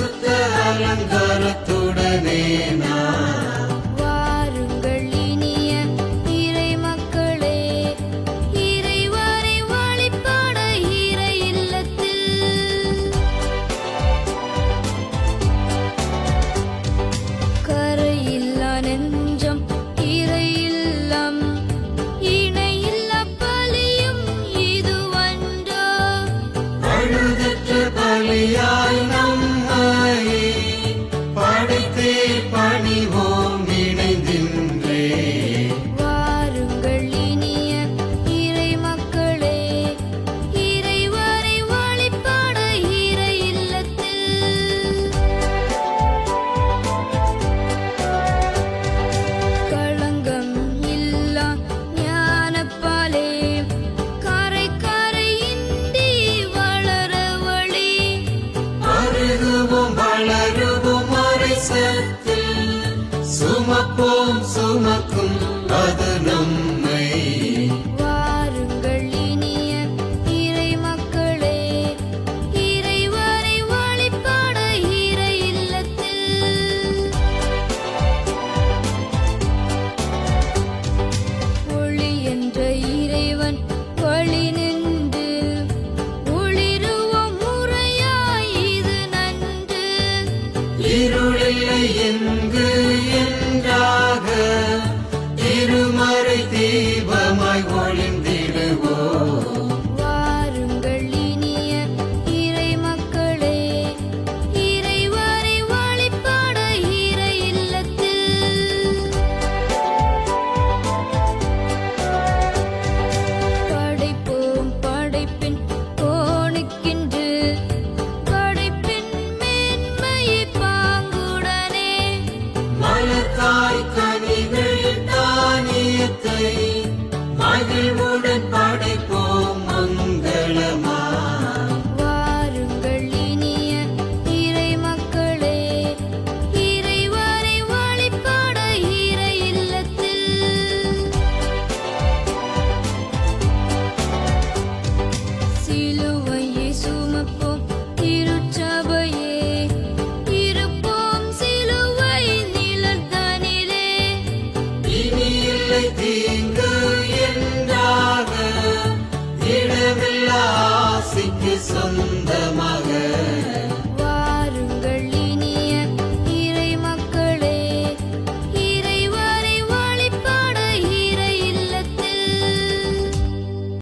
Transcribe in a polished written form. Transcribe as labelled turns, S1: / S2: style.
S1: பரிசுத்த அலங்காரத்துடனே நான்
S2: வாருங்கள் இனிய இறை மக்களே, இறைவனை வழிபட இறை இல்லத்தில். கரையில்லா நெஞ்சம் இறை இல்லம், இணையில்லா பலியும் இதுவன்றோ.
S1: பழுதற்ற பலியாய் நம்மை படைத்தே பணிவோம் இணைந்தின்றே.
S2: வாருங்கள் இனிய இறை மக்களே, இறைவனை வழிபட இறை இல்லத்தில். களங்கம் இல்லா ஞானப்பாலே, கரை கரையின்றி வளர வழி.
S1: அருகுவோம் வளருவோம் அரைசத்தில், சுமப்போம் சுமக்கும் அது நம்மை.
S2: வாருங்கள் இனிய இறை மக்களே, இறைவனை வழிபட இறை இல்லத்தில். ஒளி என்ற இறைவன் வழி நின்று ஒளிருவோம் முறையாய் இது நன்று.
S1: இருளில்லை எங்கு என்றாக திருமறை தீபமாய் ஒளி